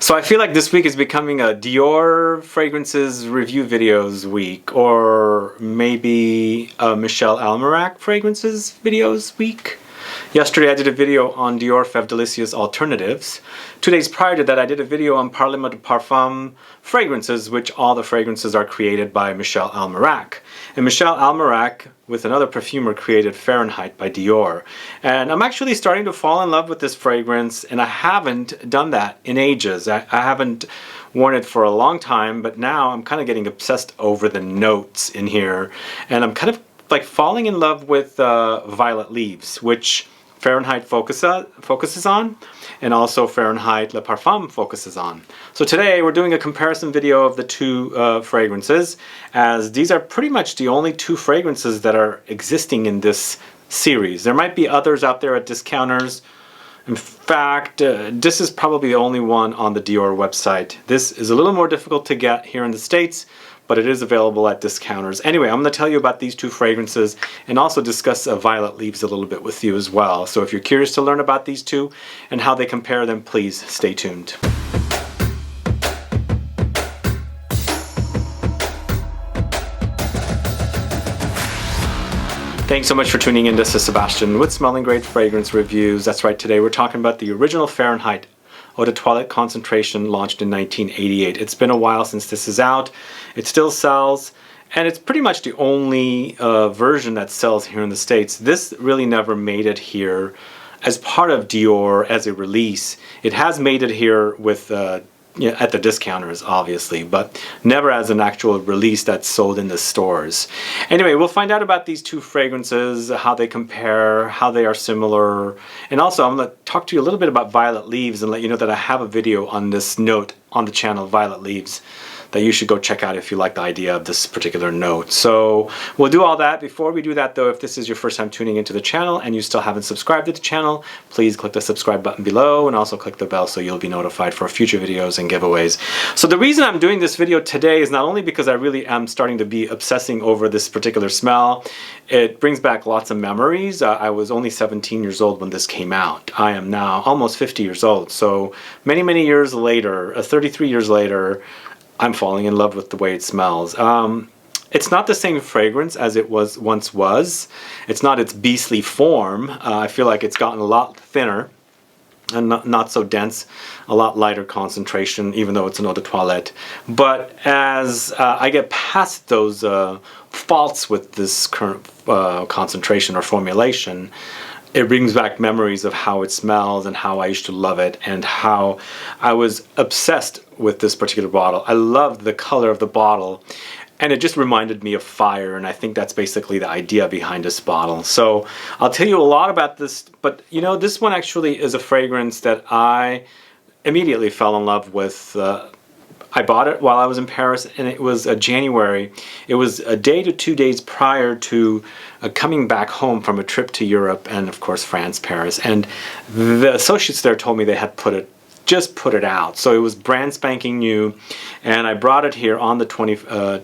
So I feel like this week is becoming a Dior fragrances review videos week, or maybe a Michel Almairac fragrances videos week. Yesterday I did a video on Dior Fève Delicieuses alternatives. 2 days prior to that I did a video on Eau De Parfum fragrances, which all the fragrances are created by Michel Almairac. And Michel Almairac, with another perfumer, created Fahrenheit by Dior. And I'm actually starting to fall in love with this fragrance, and I haven't done that in ages. I haven't worn it for a long time, but now I'm kind of getting obsessed over the notes in here. And I'm kind of like falling in love with Violet Leaves, which Fahrenheit focuses on, and also Fahrenheit Le Parfum focuses on. So today we're doing a comparison video of the two fragrances, as these are pretty much the only two fragrances that are existing in this series. There might be others out there at discounters. In fact, this is probably the only one on the Dior website. This is a little more difficult to get here in the States, but it is available at discounters. Anyway, I'm going to tell you about these two fragrances and also discuss Violet Leaves a little bit with you as well. So if you're curious to learn about these two and how they compare them, please stay tuned. Thanks so much for tuning in. This is Sebastian with Smelling Great Fragrance Reviews. That's right, today we're talking about the original Fahrenheit Eau De Toilette concentration, launched in 1988. It's been a while since this is out. It still sells, and it's pretty much the only version that sells here in the States. This really never made it here as part of Dior as a release. It has made it here with at the discounters, obviously, but never as an actual release that's sold in the stores. Anyway, we'll find out about these two fragrances, how they compare, how they are similar, and also I'm going to talk to you a little bit about Violet Leaves and let you know that I have a video on this note on the channel, Violet Leaves, that you should go check out if you like the idea of this particular note. So we'll do all that. Before we do that though, if this is your first time tuning into the channel and you still haven't subscribed to the channel, please click the subscribe button below and also click the bell so you'll be notified for future videos and giveaways. So the reason I'm doing this video today is not only because I really am starting to be obsessing over this particular smell. It brings back lots of memories. I was only 17 years old when this came out. I am now almost 50 years old. So many years later, 33 years later, I'm falling in love with the way it smells. It's not the same fragrance as it once was. It's not its beastly form. I feel like it's gotten a lot thinner and not so dense, a lot lighter concentration, even though it's an Eau De Toilette. But as I get past those faults with this current concentration or formulation, it brings back memories of how it smells and how I used to love it and how I was obsessed with this particular bottle. I loved the color of the bottle, and it just reminded me of fire, and I think that's basically the idea behind this bottle. So I'll tell you a lot about this, but you know, this one actually is a fragrance that I immediately fell in love with. I bought it while I was in Paris, and it was January. It was a day to 2 days prior to coming back home from a trip to Europe and of course France, Paris. And the associates there told me they had just put it out. So it was brand spanking new, and I brought it here on the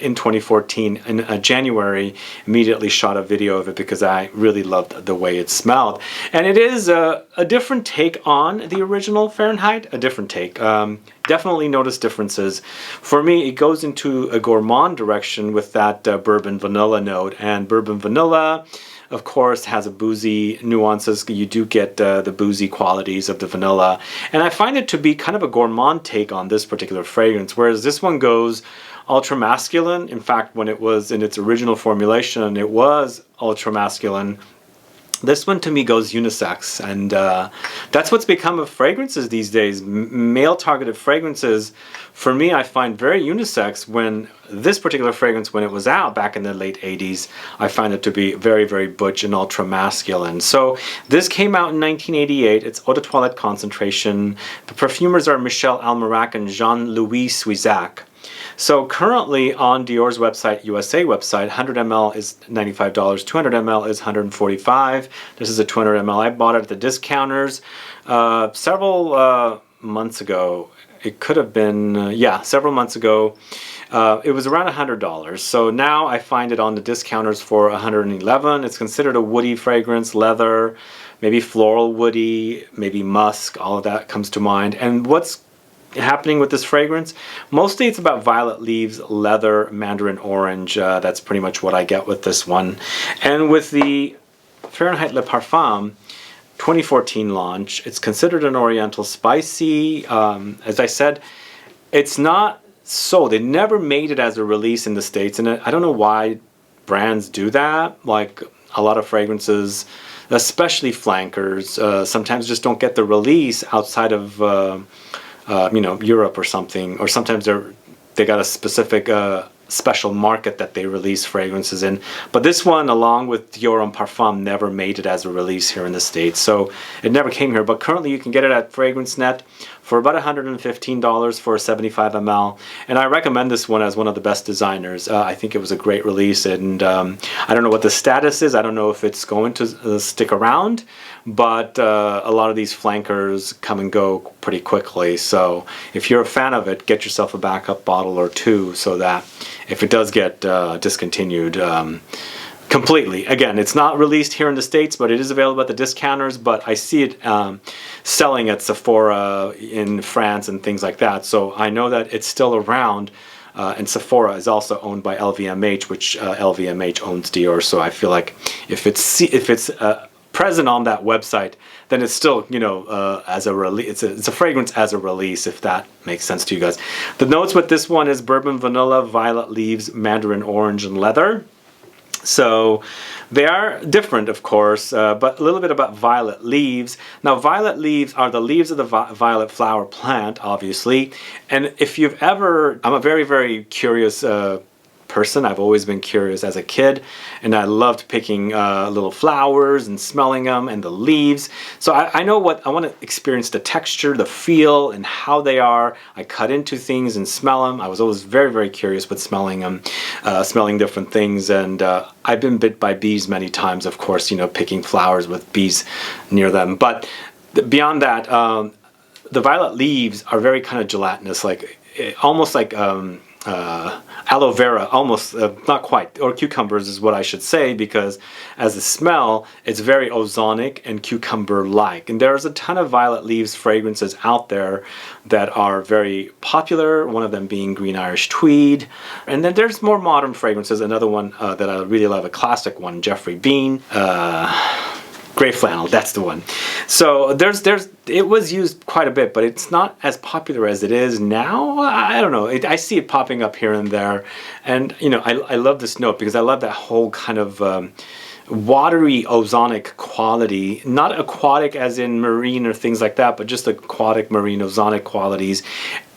in 2014 in January. Immediately shot a video of it because I really loved the way it smelled. And it is a different take on the original Fahrenheit, a different take. Definitely notice differences. For me, it goes into a gourmand direction with that bourbon vanilla note, and bourbon vanilla of course has a boozy nuances. You do get the boozy qualities of the vanilla, and I find it to be kind of a gourmand take on this particular fragrance, whereas this one goes ultra masculine. In fact, when it was in its original formulation, it was ultra masculine. This one to me goes unisex, and that's what's become of fragrances these days. Male targeted fragrances, for me, I find very unisex. When this particular fragrance, when it was out back in the late 80s, I find it to be very butch and ultra masculine. So this came out in 1988. It's Eau De Toilette concentration. The perfumers are Michel Almairac and Jean-Louis Sieuzac. So currently on Dior's website, USA website, 100 ml is $95, 200 ml is $145. This is a 200 ml. I bought it at the discounters several months ago. It could have been, yeah, several months ago. It was around $100. So now I find it on the discounters for $111. It's considered a woody fragrance, leather, maybe floral woody, maybe musk, all of that comes to mind. And what's happening with this fragrance. Mostly it's about violet leaves, leather, mandarin orange. That's pretty much what I get with this one. And with the Fahrenheit Le Parfum 2014 launch, it's considered an Oriental spicy. As I said, it's not sold. They never made it as a release in the States, and I don't know why brands do that. Like a lot of fragrances, especially flankers, sometimes just don't get the release outside of you know, Europe or something, or sometimes they got a specific special market that they release fragrances in. But this one, along with Dior and Parfum, never made it as a release here in the States, so it never came here. But currently you can get it at FragranceNet for about $115 for a 75 ml, and I recommend this one as one of the best designers. I think it was a great release, and I don't know what the status is. I don't know if it's going to stick around, but a lot of these flankers come and go pretty quickly, so if you're a fan of it, get yourself a backup bottle or two, so that if it does get discontinued completely. Again, it's not released here in the States, but it is available at the discounters, but I see it selling at Sephora in France and things like that, so I know that it's still around. And Sephora is also owned by LVMH, which LVMH owns Dior, so I feel like if it's present on that website, then it's still, you know, as a release. It's a fragrance as a release, if that makes sense to you guys. The notes with this one is bourbon, vanilla, violet leaves, mandarin orange, and leather. So they are different, of course, but a little bit about violet leaves. Now, violet leaves are the leaves of the violet flower plant, obviously. And if you've ever, I'm a very, very curious person. I've always been curious as a kid, and I loved picking little flowers and smelling them and the leaves. So I know what I want to experience, the texture, the feel, and how they are. I cut into things and smell them. I was always very, very curious with smelling them, smelling different things, and I've been bit by bees many times, of course, you know, picking flowers with bees near them. But beyond that, the violet leaves are very kind of gelatinous, like almost like aloe vera, almost, not quite, or cucumbers is what I should say, because as a smell, it's very ozonic and cucumber-like. And there's a ton of violet leaves fragrances out there that are very popular, one of them being Green Irish Tweed. And then there's more modern fragrances, another one that I really love, a classic one, Jeffrey Bean. Gray flannel, that's the one. So it was used quite a bit, but it's not as popular as it is now. I don't know. I see it popping up here and there, and you know, I love this note because I love that whole kind of watery ozonic quality, not aquatic as in marine or things like that, but just aquatic marine ozonic qualities.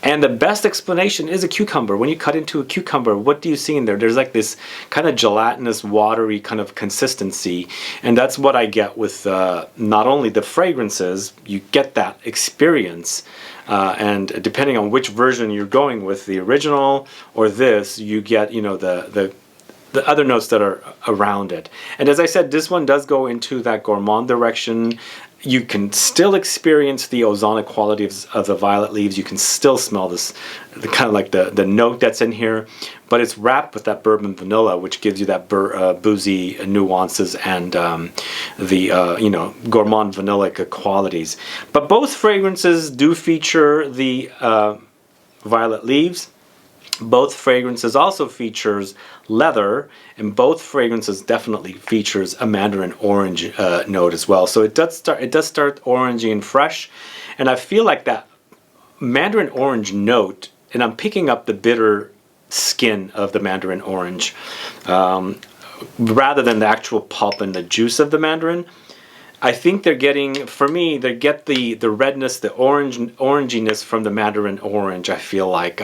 And the best explanation is a cucumber. When you cut into a cucumber, what do you see in there? There's like this kind of gelatinous, watery kind of consistency. And that's what I get with not only the fragrances, you get that experience. And depending on which version you're going with, the original or this, you get, you know, the other notes that are around it. And as I said, this one does go into that gourmand direction. You can still experience the ozonic quality of the violet leaves. You can still smell this, kind of like the note that's in here, but it's wrapped with that bourbon vanilla, which gives you that boozy nuances and the you know, gourmand vanillic qualities. But both fragrances do feature the violet leaves. Both fragrances also features leather, and both fragrances definitely features a mandarin orange note as well. So it does start orangey and fresh, and I feel like that mandarin orange note, and I'm picking up the bitter skin of the mandarin orange rather than the actual pulp and the juice of the mandarin. I think they're getting, for me, they get the redness, the oranginess from the mandarin orange, I feel like.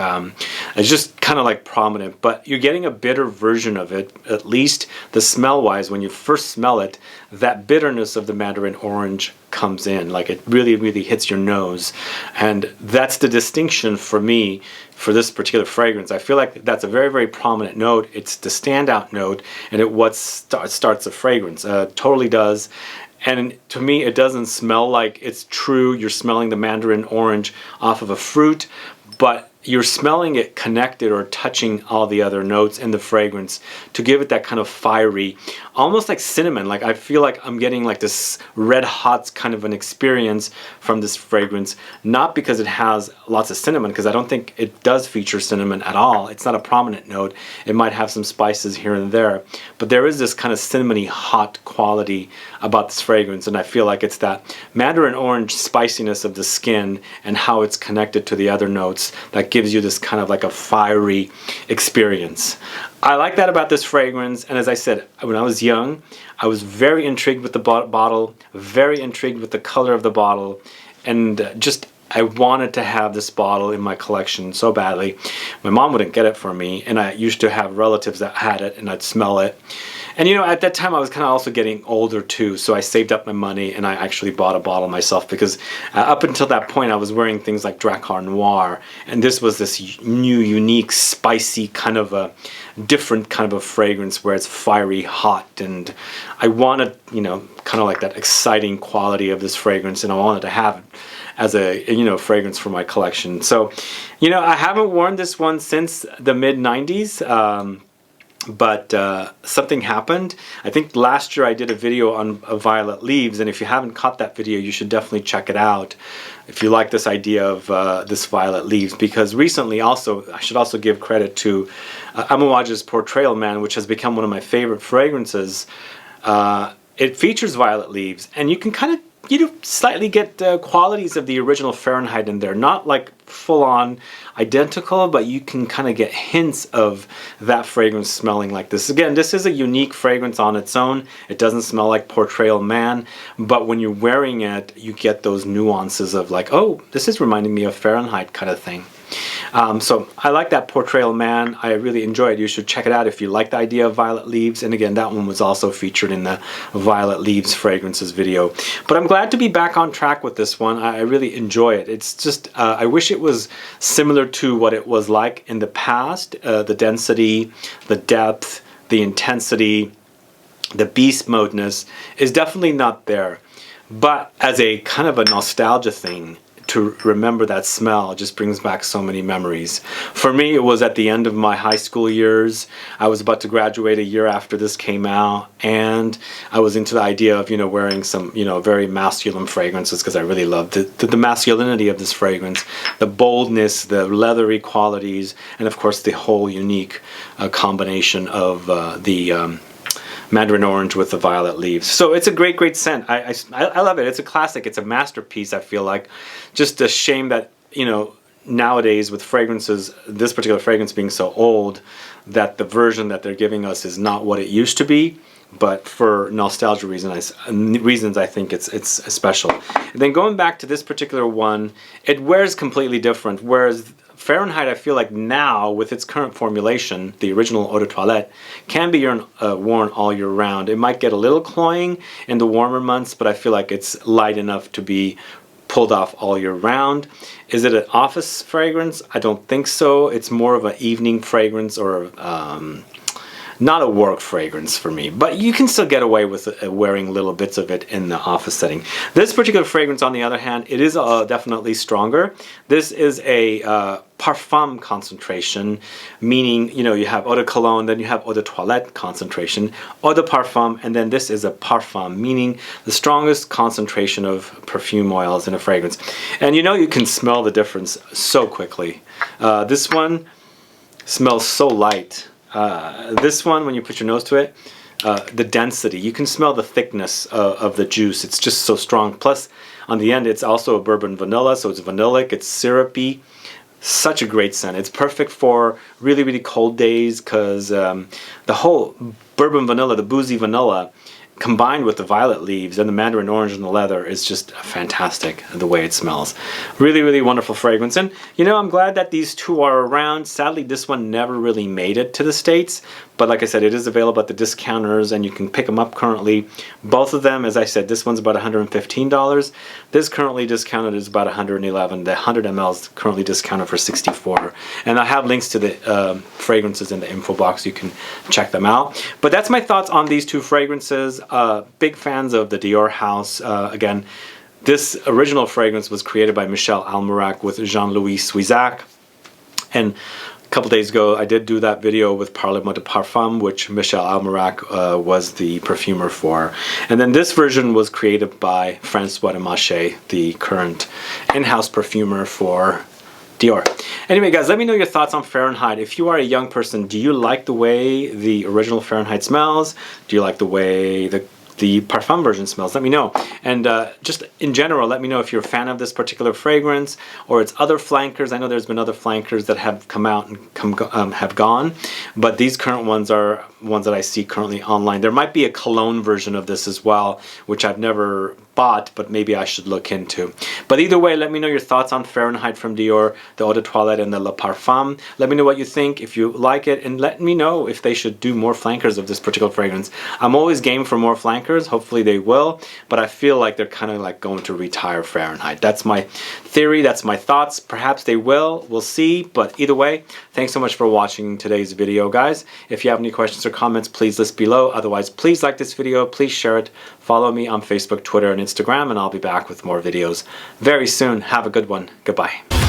It's just kind of like prominent, but you're getting a bitter version of it, at least the smell-wise. When you first smell it, that bitterness of the mandarin orange comes in, like it really, really hits your nose. And that's the distinction for me for this particular fragrance. I feel like that's a very, very prominent note. It's the standout note, and it what starts a fragrance. Totally does. And to me, it doesn't smell like it's true. You're smelling the mandarin orange off of a fruit, but you're smelling it connected or touching all the other notes in the fragrance to give it that kind of fiery, almost like cinnamon. Like I feel like I'm getting like this red hot kind of an experience from this fragrance, not because it has lots of cinnamon, because I don't think it does feature cinnamon at all. It's not a prominent note. It might have some spices here and there, but there is this kind of cinnamony hot quality about this fragrance, and I feel like it's that mandarin orange spiciness of the skin and how it's connected to the other notes that gives you this kind of like a fiery experience. I like that about this fragrance, and as I said, when I was young, I was very intrigued with the bottle, very intrigued with the color of the bottle, and just I wanted to have this bottle in my collection so badly. My mom wouldn't get it for me, and I used to have relatives that had it, and I'd smell it. And you know, at that time I was kind of also getting older too, so I saved up my money and I actually bought a bottle myself, because up until that point I was wearing things like Drakkar Noir, and this was this new, unique, spicy kind of a different kind of a fragrance where it's fiery hot, and I wanted, you know, kind of like that exciting quality of this fragrance, and I wanted to have it as a, you know, fragrance for my collection. So, you know, I haven't worn this one since the mid-90s. But something happened. I think last year I did a video on violet leaves, and if you haven't caught that video, you should definitely check it out if you like this idea of this violet leaves, because recently also, I should also give credit to Amouage's Portrayal Man, which has become one of my favorite fragrances. It features violet leaves, and you can kind of, you know, slightly get qualities of the original Fahrenheit in there. Not like full-on identical, but you can kind of get hints of that fragrance smelling like this. Again, this is a unique fragrance on its own. It doesn't smell like Portrayal Man, but when you're wearing it, you get those nuances of like, oh, this is reminding me of Fahrenheit kind of thing. So I like that Portrayal Man. I really enjoy it. You should check it out if you like the idea of violet leaves. And again, that one was also featured in the violet leaves fragrances video. But I'm glad to be back on track with this one. I really enjoy it. It's just, I wish it was similar to what it was like in the past. The density, the depth, the intensity, the beast modeness is definitely not there. But as a kind of a nostalgia thing, to remember that smell just brings back so many memories. For me, it was at the end of my high school years. I was about to graduate a year after this came out, and I was into the idea of, you know, wearing some, you know, very masculine fragrances, because I really loved the masculinity of this fragrance, the boldness, the leathery qualities, and of course the whole unique combination of the mandarin orange with the violet leaves. So it's a great, great scent. I love it. It's a classic. It's a masterpiece, I feel like. Just a shame that, you know, nowadays with fragrances, this particular fragrance being so old, that the version that they're giving us is not what it used to be. But for nostalgia reasons, I think it's special. And then going back to this particular one, it wears completely different. Whereas Fahrenheit, I feel like now, with its current formulation, the original Eau De Toilette, can be worn all year round. It might get a little cloying in the warmer months, but I feel like it's light enough to be pulled off all year round. Is it an office fragrance? I don't think so. It's more of an evening fragrance, or not a work fragrance for me, but you can still get away with wearing little bits of it in the office setting. This particular fragrance, on the other hand, it is definitely stronger. This is a Parfum concentration, meaning, you know, you have Eau de Cologne, then you have Eau de Toilette concentration, Eau de Parfum, and then this is a Parfum, meaning the strongest concentration of perfume oils in a fragrance. And you know, you can smell the difference so quickly. This one smells so light. This one, when you put your nose to it, the density, you can smell the thickness of the juice. It's just so strong. Plus, on the end, it's also a bourbon vanilla, so it's vanillic, it's syrupy. Such a great scent. It's perfect for really, really cold days, because the whole bourbon vanilla, the boozy vanilla, combined with the violet leaves and the mandarin orange and the leather, is just fantastic the way it smells. Really, really wonderful fragrance. And you know, I'm glad that these two are around. Sadly, this one never really made it to the States, but like I said, it is available at the discounters and you can pick them up currently. Both of them, as I said, this one's about $115. This currently discounted is about $111. The 100 ml is currently discounted for $64. And I have links to the fragrances in the info box. You can check them out. But that's my thoughts on these two fragrances. Big fans of the Dior house. Again, this original fragrance was created by Michel Almairac with Jean-Louis Sieuzac. And a couple days ago, I did do that video with Eau De Parfum, which Michel Almairac was the perfumer for. And then this version was created by Francois Demachy, the current in-house perfumer for Dior. Anyway, guys, let me know your thoughts on Fahrenheit. If you are a young person, do you like the way the original Fahrenheit smells? Do you like the way the Parfum version smells? Let me know. And just in general, let me know if you're a fan of this particular fragrance or its other flankers. I know there's been other flankers that have come out and have gone, but these current ones are ones that I see currently online. There might be a cologne version of this as well, which I've never bought, but maybe I should look into. But either way, let me know your thoughts on Fahrenheit from Dior, the Eau De Toilette and the Le Parfum. Let me know what you think, if you like it, and let me know if they should do more flankers of this particular fragrance. I'm always game for more flankers. Hopefully they will, but I feel like they're kind of like going to retire Fahrenheit. That's my theory, that's my thoughts. Perhaps they will, we'll see, but either way, thanks so much for watching today's video, guys. If you have any questions or comments, please list below. Otherwise, please like this video, please share it, follow me on Facebook, Twitter, and Instagram, and I'll be back with more videos very soon. Have a good one. Goodbye.